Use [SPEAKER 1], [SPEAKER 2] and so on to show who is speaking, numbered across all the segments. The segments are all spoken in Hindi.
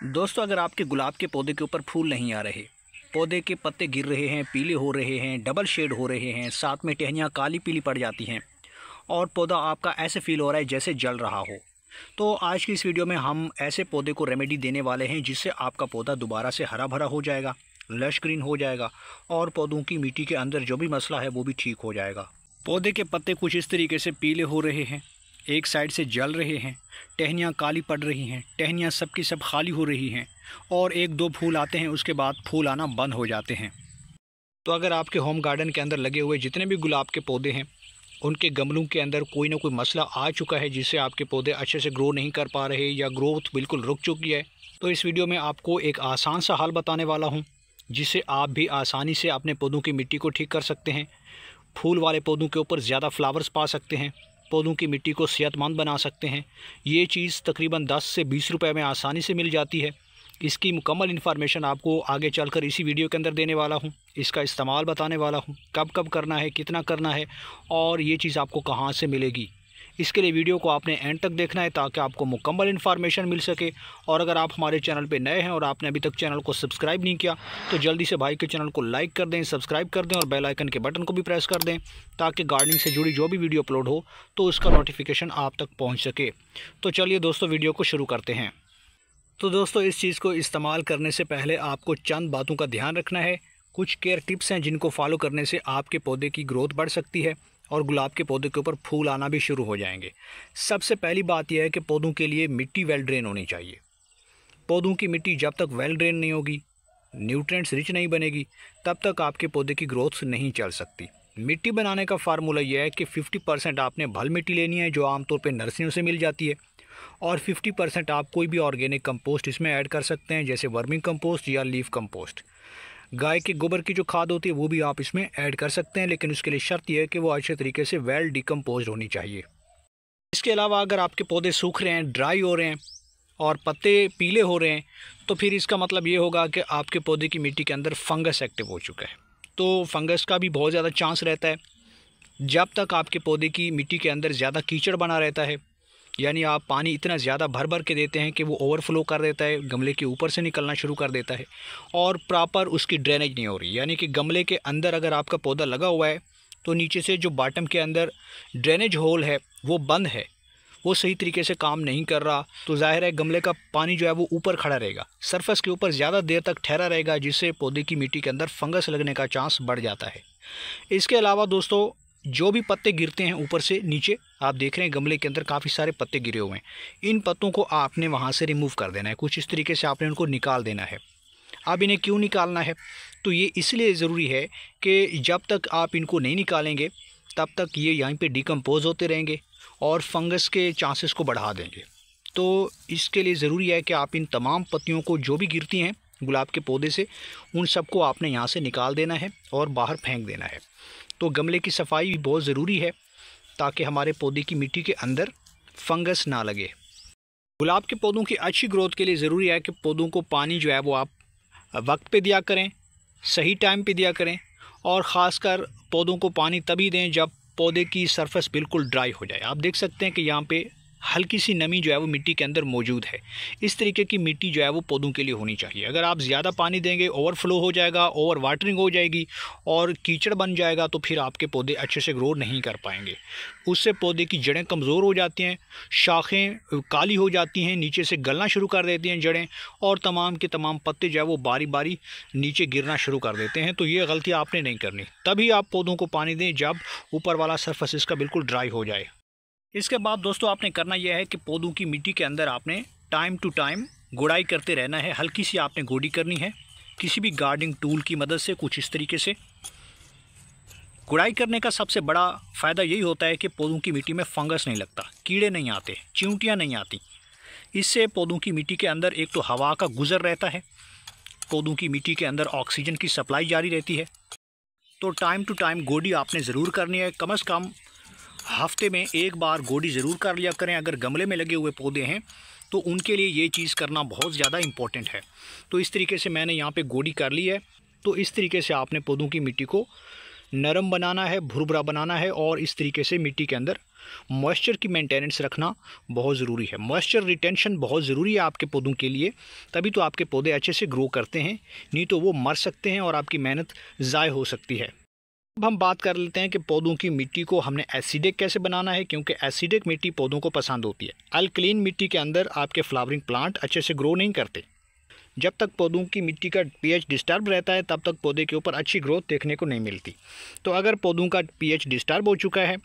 [SPEAKER 1] दोस्तों, अगर आपके गुलाब के पौधे के ऊपर फूल नहीं आ रहे, पौधे के पत्ते गिर रहे हैं, पीले हो रहे हैं, डबल शेड हो रहे हैं, साथ में टहनियाँ काली पीली पड़ जाती हैं और पौधा आपका ऐसे फील हो रहा है जैसे जल रहा हो, तो आज की इस वीडियो में हम ऐसे पौधे को रेमेडी देने वाले हैं जिससे आपका पौधा दोबारा से हरा भरा हो जाएगा, लश ग्रीन हो जाएगा और पौधों की मिट्टी के अंदर जो भी मसला है वो भी ठीक हो जाएगा। पौधे के पत्ते कुछ इस तरीके से पीले हो रहे हैं, एक साइड से जल रहे हैं, टहनियाँ काली पड़ रही हैं, टहनियाँ सब की सब खाली हो रही हैं और एक दो फूल आते हैं, उसके बाद फूल आना बंद हो जाते हैं। तो अगर आपके होम गार्डन के अंदर लगे हुए जितने भी गुलाब के पौधे हैं उनके गमलों के अंदर कोई ना कोई मसला आ चुका है जिससे आपके पौधे अच्छे से ग्रो नहीं कर पा रहे या ग्रोथ बिल्कुल रुक चुकी है, तो इस वीडियो में आपको एक आसान सा हल बताने वाला हूँ जिससे आप भी आसानी से अपने पौधों की मिट्टी को ठीक कर सकते हैं, फूल वाले पौधों के ऊपर ज़्यादा फ्लावर्स पा सकते हैं, पौधों की मिट्टी को सेहतमंद बना सकते हैं। ये चीज़ तकरीबन 10 से 20 रुपए में आसानी से मिल जाती है। इसकी मुकम्मल इन्फॉर्मेशन आपको आगे चलकर इसी वीडियो के अंदर देने वाला हूँ। इसका इस्तेमाल बताने वाला हूँ, कब कब करना है, कितना करना है और ये चीज़ आपको कहाँ से मिलेगी। इसके लिए वीडियो को आपने एंड तक देखना है ताकि आपको मुकम्मल इन्फॉर्मेशन मिल सके। और अगर आप हमारे चैनल पे नए हैं और आपने अभी तक चैनल को सब्सक्राइब नहीं किया तो जल्दी से भाई के चैनल को लाइक कर दें, सब्सक्राइब कर दें और बेल आइकन के बटन को भी प्रेस कर दें ताकि गार्डनिंग से जुड़ी जो भी वीडियो अपलोड हो तो उसका नोटिफिकेशन आप तक पहुँच सके। तो चलिए दोस्तों, वीडियो को शुरू करते हैं। तो दोस्तों, इस चीज़ को इस्तेमाल करने से पहले आपको चंद बातों का ध्यान रखना है। कुछ केयर टिप्स हैं जिनको फॉलो करने से आपके पौधे की ग्रोथ बढ़ सकती है और गुलाब के पौधे के ऊपर फूल आना भी शुरू हो जाएंगे। सबसे पहली बात यह है कि पौधों के लिए मिट्टी वेल ड्रेन होनी चाहिए। पौधों की मिट्टी जब तक वेल ड्रेन नहीं होगी, न्यूट्रिएंट्स रिच नहीं बनेगी, तब तक आपके पौधे की ग्रोथ नहीं चल सकती। मिट्टी बनाने का फार्मूला यह है कि 50% आपने भल मिट्टी लेनी है जो आमतौर पर नर्सरियों से मिल जाती है और 50% आप कोई भी ऑर्गेनिक कंपोस्ट इसमें ऐड कर सकते हैं जैसे वर्मिंग कंपोस्ट या लीफ कंपोस्ट। गाय के गोबर की जो खाद होती है वो भी आप इसमें ऐड कर सकते हैं, लेकिन उसके लिए शर्त यह है कि वो अच्छे तरीके से वेल डिकम्पोज होनी चाहिए। इसके अलावा अगर आपके पौधे सूख रहे हैं, ड्राई हो रहे हैं और पत्ते पीले हो रहे हैं तो फिर इसका मतलब ये होगा कि आपके पौधे की मिट्टी के अंदर फंगस एक्टिव हो चुका है। तो फंगस का भी बहुत ज़्यादा चांस रहता है। जब तक आपके पौधे की मिट्टी के अंदर ज़्यादा कीचड़ बना रहता है, यानी आप पानी इतना ज़्यादा भर भर के देते हैं कि वो ओवरफ्लो कर देता है, गमले के ऊपर से निकलना शुरू कर देता है और प्रॉपर उसकी ड्रेनेज नहीं हो रही, यानी कि गमले के अंदर अगर आपका पौधा लगा हुआ है तो नीचे से जो बॉटम के अंदर ड्रेनेज होल है वो बंद है, वो सही तरीके से काम नहीं कर रहा, तो जाहिर है गमले का पानी जो है वो ऊपर खड़ा रहेगा, सरफेस के ऊपर ज़्यादा देर तक ठहरा रहेगा जिससे पौधे की मिट्टी के अंदर फंगस लगने का चांस बढ़ जाता है। इसके अलावा दोस्तों, जो भी पत्ते गिरते हैं ऊपर से नीचे, आप देख रहे हैं गमले के अंदर काफ़ी सारे पत्ते गिरे हुए हैं, इन पत्तों को आपने वहाँ से रिमूव कर देना है। कुछ इस तरीके से आपने उनको निकाल देना है। अब इन्हें क्यों निकालना है, तो ये इसलिए ज़रूरी है कि जब तक आप इनको नहीं निकालेंगे तब तक ये यहाँ पे डिकम्पोज होते रहेंगे और फंगस के चांसेस को बढ़ा देंगे। तो इसके लिए ज़रूरी है कि आप इन तमाम पत्तियों को जो भी गिरती हैं गुलाब के पौधे से, उन सबको आपने यहाँ से निकाल देना है और बाहर फेंक देना है। तो गमले की सफाई भी बहुत ज़रूरी है ताकि हमारे पौधे की मिट्टी के अंदर फंगस ना लगे। गुलाब के पौधों की अच्छी ग्रोथ के लिए ज़रूरी है कि पौधों को पानी जो है वो आप वक्त पे दिया करें, सही टाइम पे दिया करें और ख़ासकर पौधों को पानी तभी दें जब पौधे की सरफेस बिल्कुल ड्राई हो जाए। आप देख सकते हैं कि यहाँ पे हल्की सी नमी जो है वो मिट्टी के अंदर मौजूद है। इस तरीके की मिट्टी जो है वो पौधों के लिए होनी चाहिए। अगर आप ज़्यादा पानी देंगे ओवरफ्लो हो जाएगा, ओवर वाटरिंग हो जाएगी और कीचड़ बन जाएगा तो फिर आपके पौधे अच्छे से ग्रो नहीं कर पाएंगे। उससे पौधे की जड़ें कमज़ोर हो जाती हैं, शाखें काली हो जाती हैं, नीचे से गलना शुरू कर देती हैं जड़ें और तमाम के तमाम पत्ते जो है वो बारी बारी नीचे गिरना शुरू कर देते हैं। तो ये गलती आपने नहीं करनी। तभी आप पौधों को पानी दें जब ऊपर वाला सरफेस इसका बिल्कुल ड्राई हो जाए। इसके बाद दोस्तों, आपने करना यह है कि पौधों की मिट्टी के अंदर आपने टाइम टू टाइम गुड़ाई करते रहना है। हल्की सी आपने गोडी करनी है किसी भी गार्डनिंग टूल की मदद से। कुछ इस तरीके से गुड़ाई करने का सबसे बड़ा फ़ायदा यही होता है कि पौधों की मिट्टी में फंगस नहीं लगता, कीड़े नहीं आते, चींटियाँ नहीं आती। इससे पौधों की मिट्टी के अंदर एक तो हवा का गुजर रहता है, पौधों की मिट्टी के अंदर ऑक्सीजन की सप्लाई जारी रहती है। तो टाइम टू टाइम गोडी आपने ज़रूर करनी है। कम से कम हफ्ते में एक बार गोडी ज़रूर कर लिया करें। अगर गमले में लगे हुए पौधे हैं तो उनके लिए ये चीज़ करना बहुत ज़्यादा इम्पॉर्टेंट है। तो इस तरीके से मैंने यहाँ पे गोडी कर ली है। तो इस तरीके से आपने पौधों की मिट्टी को नरम बनाना है, भुरभुरा बनाना है और इस तरीके से मिट्टी के अंदर मॉइस्चर की मेंटेनेंस रखना बहुत ज़रूरी है। मॉइस्चर रिटेंशन बहुत ज़रूरी है आपके पौधों के लिए, तभी तो आपके पौधे अच्छे से ग्रो करते हैं, नहीं तो वो मर सकते हैं और आपकी मेहनत ज़ाय हो सकती है। अब हम बात कर लेते हैं कि पौधों की मिट्टी को हमने एसिडिक कैसे बनाना है, क्योंकि एसिडिक मिट्टी पौधों को पसंद होती है। अल्कलीन मिट्टी के अंदर आपके फ्लावरिंग प्लांट अच्छे से ग्रो नहीं करते। जब तक पौधों की मिट्टी का पीएच डिस्टर्ब रहता है तब तक पौधे के ऊपर अच्छी ग्रोथ देखने को नहीं मिलती। तो अगर पौधों का पीएच डिस्टर्ब हो चुका है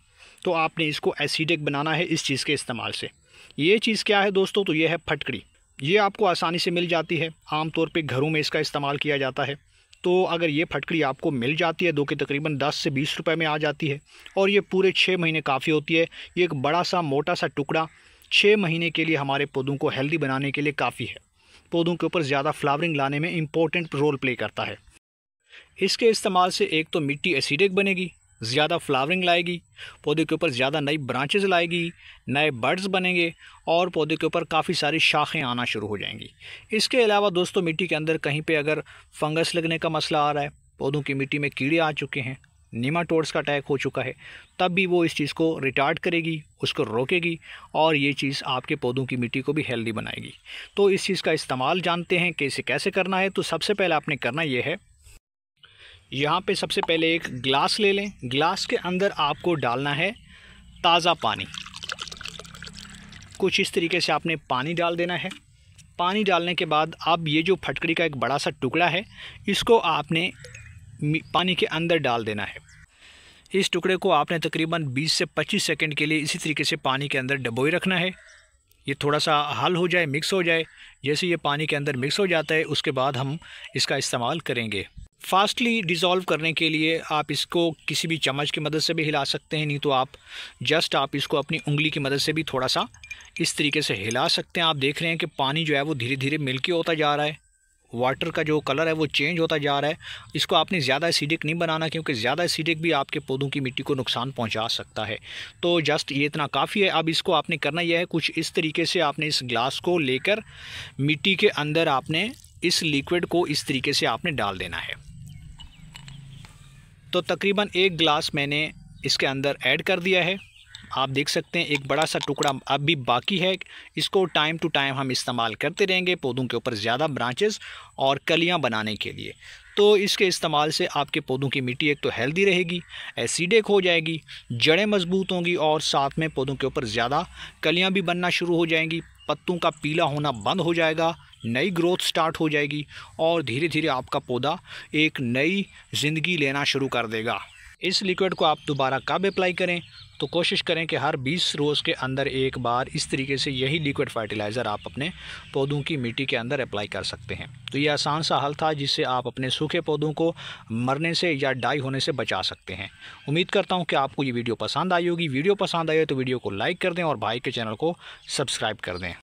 [SPEAKER 1] तो आपने इसको एसिडिक बनाना है इस चीज़ के इस्तेमाल से। ये चीज़ क्या है दोस्तों, तो ये है फटकड़ी। ये आपको आसानी से मिल जाती है, आमतौर पे घरों में इसका इस्तेमाल किया जाता है। तो अगर ये फटकड़ी आपको मिल जाती है, दो के तकरीबन 10 से 20 रुपए में आ जाती है और ये पूरे 6 महीने काफ़ी होती है। ये एक बड़ा सा मोटा सा टुकड़ा 6 महीने के लिए हमारे पौधों को हेल्दी बनाने के लिए काफ़ी है। पौधों के ऊपर ज़्यादा फ्लावरिंग लाने में इम्पोर्टेंट रोल प्ले करता है। इसके इस्तेमाल से एक तो मिट्टी एसिडिक बनेगी, ज़्यादा फ्लावरिंग लाएगी, पौधे के ऊपर ज़्यादा नई ब्रांचेस लाएगी, नए बर्ड्स बनेंगे और पौधे के ऊपर काफ़ी सारी शाखें आना शुरू हो जाएंगी। इसके अलावा दोस्तों मिट्टी के अंदर कहीं पे अगर फंगस लगने का मसला आ रहा है, पौधों की मिट्टी में कीड़े आ चुके हैं, नीमाटोड्स का अटैक हो चुका है, तब भी वो इस चीज़ को रिटार्ड करेगी, उसको रोकेगी और ये चीज़ आपके पौधों की मिट्टी को भी हेल्दी बनाएगी। तो इस चीज़ का इस्तेमाल जानते हैं कि इसे कैसे करना है। तो सबसे पहले आपने करना ये है, यहाँ पे सबसे पहले एक ग्लास ले लें। ग्लास के अंदर आपको डालना है ताज़ा पानी। कुछ इस तरीके से आपने पानी डाल देना है। पानी डालने के बाद अब ये जो फटकड़ी का एक बड़ा सा टुकड़ा है, इसको आपने पानी के अंदर डाल देना है। इस टुकड़े को आपने तकरीबन 20 से 25 सेकंड के लिए इसी तरीके से पानी के अंदर डबोए रखना है। ये थोड़ा सा हल हो जाए, मिक्स हो जाए। जैसे ये पानी के अंदर मिक्स हो जाता है उसके बाद हम इसका इस्तेमाल करेंगे। फास्टली डिज़ोल्व करने के लिए आप इसको किसी भी चम्मच की मदद से भी हिला सकते हैं, नहीं तो आप इसको अपनी उंगली की मदद से भी थोड़ा सा इस तरीके से हिला सकते हैं। आप देख रहे हैं कि पानी जो है वो धीरे धीरे मिल्की होता जा रहा है, वाटर का जो कलर है वो चेंज होता जा रहा है। इसको आपने ज़्यादा एसिडिक नहीं बनाना, क्योंकि ज़्यादा एसिडिक भी आपके पौधों की मिट्टी को नुकसान पहुंचा सकता है। तो जस्ट ये इतना काफ़ी है। अब इसको आपने करना यह है, कुछ इस तरीके से आपने इस ग्लास को लेकर मिट्टी के अंदर आपने इस लिक्विड को इस तरीके से आपने डाल देना है। तो तकरीबन 1 गिलास मैंने इसके अंदर ऐड कर दिया है। आप देख सकते हैं एक बड़ा सा टुकड़ा अब भी बाकी है। इसको टाइम टू टाइम हम इस्तेमाल करते रहेंगे पौधों के ऊपर ज़्यादा ब्रांचेस और कलियां बनाने के लिए। तो इसके इस्तेमाल से आपके पौधों की मिट्टी एक तो हेल्दी रहेगी, एसिडिक हो जाएगी, जड़ें मजबूत होंगी और साथ में पौधों के ऊपर ज़्यादा कलियां भी बनना शुरू हो जाएंगी, पत्तों का पीला होना बंद हो जाएगा, नई ग्रोथ स्टार्ट हो जाएगी और धीरे धीरे आपका पौधा एक नई ज़िंदगी लेना शुरू कर देगा। इस लिक्विड को आप दोबारा कब अप्लाई करें, तो कोशिश करें कि हर 20 रोज़ के अंदर एक बार इस तरीके से यही लिक्विड फर्टिलाइज़र आप अपने पौधों की मिट्टी के अंदर अप्लाई कर सकते हैं। तो ये आसान सा हल था जिससे आप अपने सूखे पौधों को मरने से या डाई होने से बचा सकते हैं। उम्मीद करता हूँ कि आपको ये वीडियो पसंद आई होगी। वीडियो पसंद आई हो तो वीडियो को लाइक कर दें और भाई के चैनल को सब्सक्राइब कर दें।